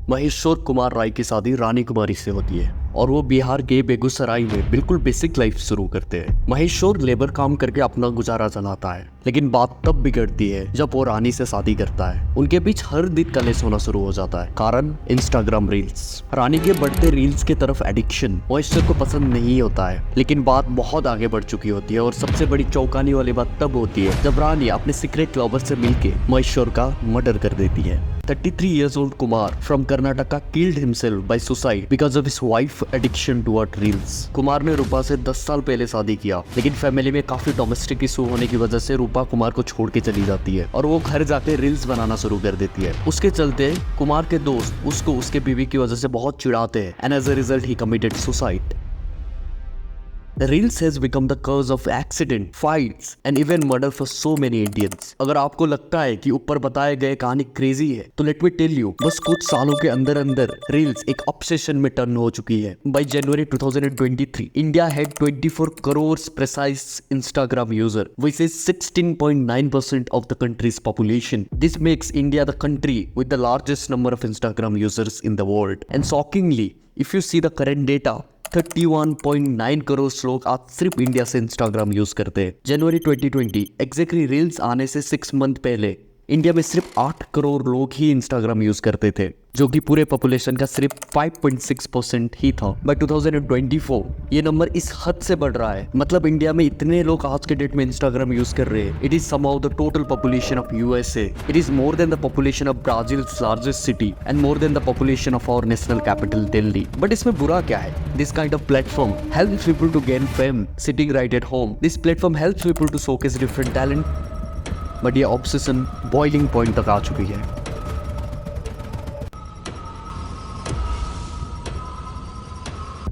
महेश्वर कुमार राय की शादी रानी कुमारी से होती है और वो बिहार के बेगूसराय में बिल्कुल बेसिक लाइफ शुरू करते हैं। महेश्वर लेबर काम करके अपना गुजारा चलाता है, लेकिन बात तब बिगड़ती है जब वो रानी से शादी करता है। उनके बीच हर दिन कलेश होना शुरू हो जाता है, कारण इंस्टाग्राम रील्स। रानी के बढ़ते रील्स की तरफ एडिक्शन महेश्वर को पसंद नहीं होता है, लेकिन बात बहुत आगे बढ़ चुकी होती है और सबसे बड़ी चौंकाने वाली बात तब होती है जब रानी अपने सीक्रेट लवर से मिलके महेश्वर का मर्डर कर देती है। 33 years old Kumar from Karnataka killed himself by suicide because of his wife addiction toward reels. Kumar ने रूपा से 10 साल पहले शादी किया, लेकिन फैमिली में काफी डोमेस्टिक इशू होने की वजह से रूपा कुमार को छोड़ के चली जाती है और वो घर जाके रील्स बनाना शुरू कर देती है। उसके चलते कुमार के दोस्त उसको उसके बीवी की वजह से बहुत चिढ़ाते हैं and as a result he committed suicide. The Reels has become the cause of accident, fights and even murder for so many Indians. अगर आपको लगता है कि ऊपर बताए गए कहानी क्रेजी है, तो let me tell you, बस कुछ सालों के अंदर अंदर Reels एक ऑब्सेशन में टर्न हो चुकी है। By January 2023, India had 24 crores precise Instagram user, which is 16.9% of the country's population. This makes India the country with the largest number of Instagram users in the world. And shockingly, if you see the current data, 31.9 crore लोग आज सिर्फ India से Instagram use करते हैं। जनवरी 2020 exactly reels आने से 6 month पहले India में सिर्फ 8 करोड़ लोग ही इंस्टाग्राम यूज करते थे, जो कि पूरे पॉपुलेशन का सिर्फ 5.6% ही था। बाय 2024 ये नंबर इस हद से बढ़ रहा है, मतलब इंडिया में इतने लोग आज के डेट में इंस्टाग्राम यूज कर रहे हैं। It is somehow the total population of USA, it is more than the population of Brazil's largest city and more than the population of our national capital Delhi. But इसमें बुरा क्या है? This kind of platform helps people to gain fame sitting right at home. This platform helps people to showcase different talent, but ये obsession boiling point तक आ चुकी है।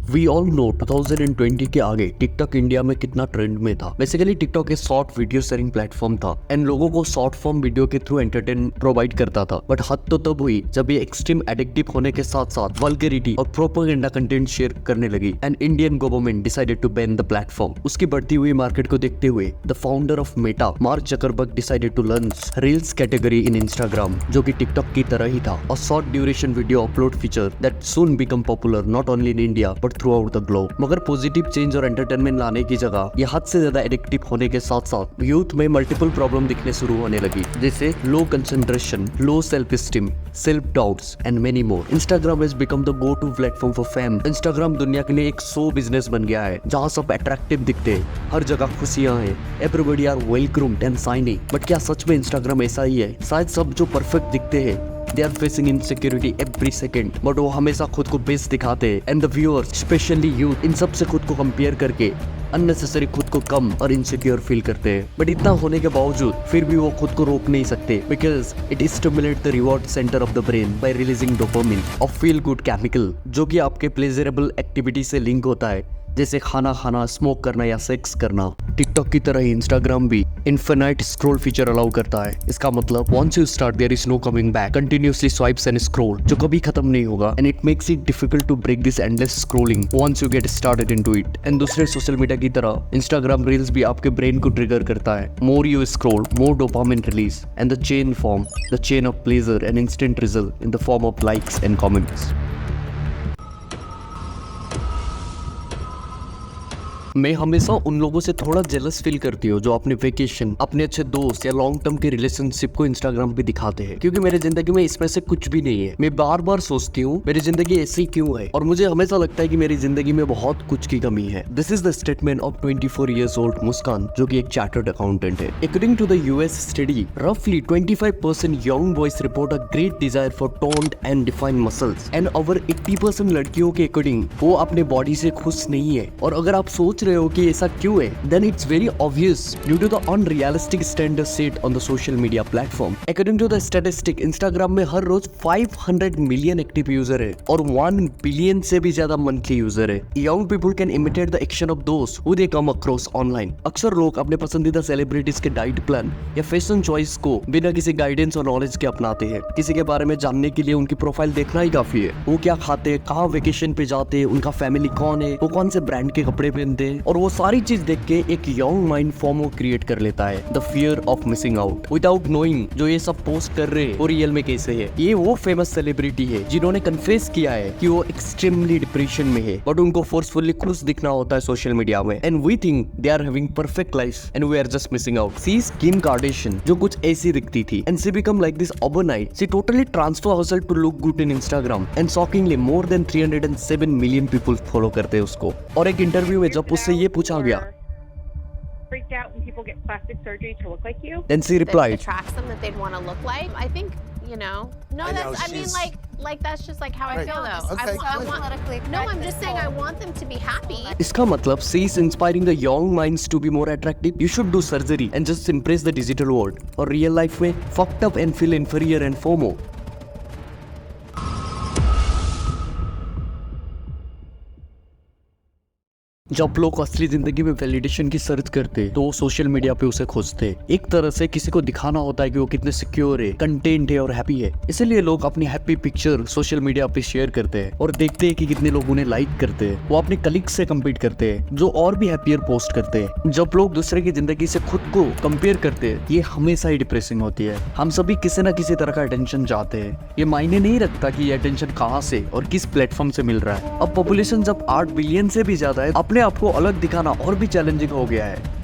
We all know 2020 के आगे टिकटॉक इंडिया में कितना ट्रेंड में था। बेसिकली टिकटॉक एक शॉर्ट वीडियो शेयरिंग प्लेटफॉर्म था एंड लोगों को शॉर्ट फॉर्म वीडियो के थ्रू एंटरटेन प्रोवाइड करता था। बट हद तो तब हुई जब ये एक्सट्रीम एडिक्टिव होने के साथ साथ वल्गैरिटी और प्रोपेगेंडा कंटेंट शेयर करने लगी and Indian government decided to ban the platform. उसकी बढ़ती हुई मार्केट को देखते हुए the founder of Meta Mark Zuckerberg decided to launch reels category in Instagram, जो कि टिकटॉक की तरह ही था, और short duration video upload feature that soon become popular not only in India but throughout the globe. मगर positive change और entertainment लाने की जगह यह हद से ज्यादा एडिक्टिव होने के साथ साथ यूथ में मल्टीपल प्रॉब्लम दिखने शुरू होने लगी, जैसे low concentration, low self esteem, self doubts and many more. Instagram has become the go to platform for fame. Instagram दुनिया के लिए एक शो बिजनेस बन गया है, जहाँ सब अट्रैक्टिव दिखते हैं, हर जगह खुशियां हैं, everybody are well groomed and shiny. But क्या सच में इंस्टाग्राम ऐसा ही है? शायद सब जो परफेक्ट दिखते हैं they are facing insecurity every second, but वो हमेशा खुद को बेस्ट दिखाते हैं and the viewers, especially youth, इन सब से खुद को कंपेयर करके unnecessary खुद को कम और इनसिक्योर फील करते हैं। बट इतना होने के बावजूद फिर भी वो खुद को रोक नहीं सकते, because it stimulates the reward center of the brain by releasing dopamine, a feel good chemical, जो कि आपके pleasurable एक्टिविटी से लिंक होता है, जैसे खाना खाना, स्मोक करना या सेक्स करना। टिकटॉक की तरह ही इंस्टाग्राम भी इनफिनाइट स्क्रॉल फीचर अलाउ करता है। इसका मतलब once you start there is no coming back, continuously swipes and scroll, जो कभी खत्म नहीं होगा and it makes it difficult to break this endless scrolling once you get started into it. And दूसरे सोशल मीडिया की तरह Instagram reels भी आपके ब्रेन को ट्रिगर करता है। More you scroll, more dopamine release and the chain of pleasure and instant result in the form of likes and comments. मैं हमेशा उन लोगों से थोड़ा जेलस फील करती हूँ जो अपने वेकेशन, अपने अच्छे दोस्त या लॉन्ग टर्म के रिलेशनशिप को इंस्टाग्राम पे दिखाते हैं, क्योंकि मेरी जिंदगी में इसमें से कुछ भी नहीं है। मैं बार बार सोचती हूँ मेरी जिंदगी ऐसी क्यों है, और मुझे हमेशा लगता है कि मेरी जिंदगी में बहुत कुछ की कमी है। This is the statement of 24 years old Muskan, जो कि एक चार्टर्ड अकाउंटेंट है। According to the US study, रफली 25% young boys report a great desire for toned and defined muscles and over 80% लड़कियों के अकॉर्डिंग वो अपने बॉडी से खुश नहीं है। और अगर आप सोच रहे हो कि ऐसा क्यों है, then it's very obvious due to the unrealistic standards set on the social media platform. According to the statistic, Instagram में हर रोज 500 मिलियन एक्टिव यूजर है और 1 बिलियन से भी ज्यादा मंथली यूजर है। Young people can imitate the action of those who they come across online. अक्सर लोग अपने पसंदीदा सेलिब्रिटीज के डाइट प्लान या फैशन चॉइस को बिना किसी गाइडेंस और नॉलेज के अपनाते हैं। किसी के बारे में जानने के लिए उनकी प्रोफाइल देखना ही काफी है। वो क्या खाते हैं, कहाँ वेकेशन पे जाते हैं, उनका फैमिली कौन है, वो कौन से ब्रांड के कपड़े पहनते हैं, है और वो सारी चीज देख के एक यंग माइंड फोमो क्रिएट कर लेता है, the fear of missing out, without knowing जो ये सब पोस्ट कर रहे हैं वो रियल में कैसे है। ये वो फेमस सेलिब्रिटी है जिन्होंने कन्फेस किया है कि वो एक्सट्रीमली डिप्रेशन में है, बट उनको फोर्सफुली खुश दिखना होता है सोशल मीडिया में, and we think they are having perfect life and we are just missing out. She is Kim Kardashian, जो कुछ ऐसी दिखती थी and she become like this overnight. She totally transfer herself to look good in Instagram and shockingly more than 307 million people follow करते हैं उसको। और एक इंटरव्यू में जब उससे ये पूछा गया, freaked out when people get plastic surgery to look like you? then she replied, that attracts them that they'd want to look like. I think, you know, no, I know, that's, I mean, like that's just like how I Right. feel though. Okay, I good. want, no, I'm just saying I want them to be happy. इसका मतलब she is inspiring the young minds to be more attractive. You should do surgery and just impress the digital world. और real life में fucked up and feel inferior and FOMO. जब लोग असली जिंदगी में validation की सर्च करते तो वो सोशल मीडिया पे उसे खोजते। एक तरह से किसी को दिखाना होता है कि वो कितने सिक्योर है, कंटेंट है और हैप्पी है, इसलिए लोग अपनी हैप्पी पिक्चर सोशल मीडिया पे शेयर करते हैं और देखते हैं कि कितने लोग उन्हें लाइक करते हैं। वो अपने कलीग से कम्पीट करते हैं जो और भी हैप्पियर पोस्ट करते हैं। जब लोग दूसरे की जिंदगी से खुद को कंपेयर करते हैं, ये हमेशा ही डिप्रेसिंग होती है। हम सभी किसी न किसी तरह का अटेंशन चाहते हैं। ये मायने नहीं रखता कि ये अटेंशन कहाँ से और किस प्लेटफॉर्म से मिल रहा है। अब पॉपुलेशन जब 8 बिलियन से भी ज्यादा है, अपने आपको अलग दिखाना और भी चैलेंजिंग हो गया है।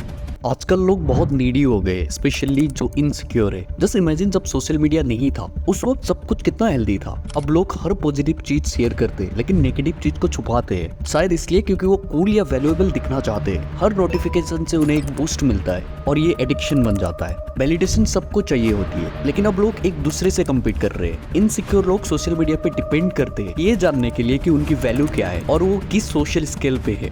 आजकल लोग बहुत नीडी हो गए, स्पेशली जो इनसिक्योर है। जस्ट इमेजिन जब सोशल मीडिया नहीं था उस वक्त सब कुछ कितना हेल्दी था। अब लोग हर पॉजिटिव चीज शेयर करते हैं लेकिन नेगेटिव चीज को छुपाते हैं, शायद इसलिए क्योंकि वो कूल या वैल्यूएबल दिखना चाहते हैं। हर नोटिफिकेशन से उन्हें एक बूस्ट मिलता है और ये एडिक्शन बन जाता है। वैलिडेशन सबको चाहिए होती है लेकिन अब लोग एक दूसरे से कम्पीट कर रहे हैं। इनसिक्योर लोग सोशल मीडिया पे डिपेंड करते हैं ये जानने के लिए कि उनकी वैल्यू क्या है और वो किस सोशल स्केल पे है।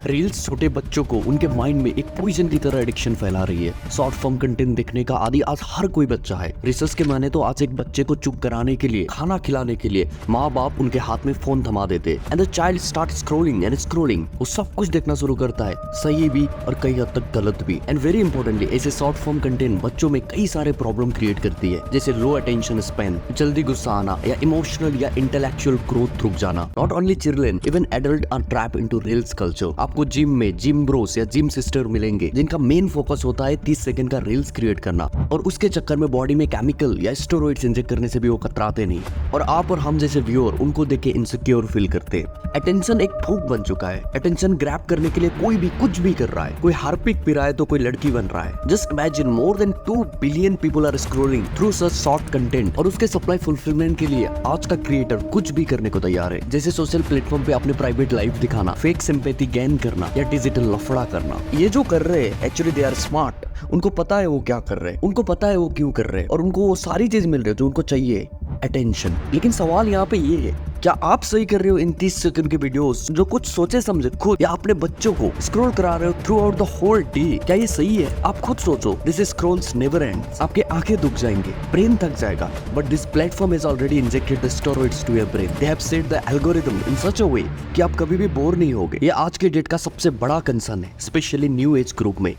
रील्स छोटे बच्चों को उनके माइंड में एक पॉइजन की तरह एडिक्शन फैला रही है। शॉर्ट फॉर्म कंटेंट देखने का आदी आज हर कोई बच्चा है। रिसर्च के माने तो आज एक बच्चे को चुप कराने के लिए, खाना खिलाने के लिए माँ बाप उनके हाथ में फोन थमा देते and the child start scrolling and scrolling. वो सब कुछ देखना शुरू करता है, सही भी और कई हद तक गलत भी। एंड वेरी इंपॉर्टेंटली ऐसे शॉर्ट फॉर्म कंटेंट बच्चों में कई सारे प्रॉब्लम क्रिएट करती है, जैसे लो अटेंशन स्पैन, जल्दी गुस्सा आना या इमोशनल या इंटेलेक्चुअल ग्रोथ रुक जाना। Not only children, even adult are trap into reels culture. आपको जिम में जिम ब्रोस या जिम सिस्टर मिलेंगे जिनका मेन फोकस होता है 30 सेकंड का रील्स क्रिएट करना और उसके चक्कर में बॉडी में केमिकल या स्टेरॉइड्स इंजेक्ट करने से भी वो कतराते नहीं। और आप और हम जैसे व्यूअर उनको देख के इनसिक्योर फील करते। अटेंशन एक भूख बन चुका है। अटेंशन ग्रैब करने के लिए कोई भी कुछ भी कर रहा है। कोई हार्पिक पी रहा है तो कोई लड़की बन रहा है। Just imagine more than 2 billion people are scrolling through such short content और उसके सप्लाई फुलफिलमेंट के लिए आज का क्रिएटर कुछ भी करने को तैयार है, जैसे सोशल प्लेटफॉर्म पे अपने प्राइवेट लाइफ दिखाना, फेक सिंपैथी गेन करना या डिजिटल लफड़ा करना। ये जो कर रहे हैं एक्चुअली दे आर स्मार्ट। उनको पता है वो क्या कर रहे हैं, उनको पता है वो क्यों कर रहे हैं और उनको वो सारी चीज मिल रही है जो उनको चाहिए, अटेंशन। लेकिन सवाल यहाँ पे ये है, क्या आप सही कर रहे हो इन 30 सेकंड के वीडियोस जो कुछ सोचे समझे खुद या अपने बच्चों को स्क्रॉल करा रहे हो throughout the whole day? क्या ये सही है? आप खुद सोचो। This scrolls never ends. आपके आंखें दुख जाएंगे, ब्रेन थक जाएगा, but this platform has already injected the steroids to your brain. They have set the algorithm in such a way कि आप कभी भी बोर नहीं होगे। ये आज के डेट का सबसे बड़ा कंसर्न है, स्पेशली न्यू एज ग्रुप में।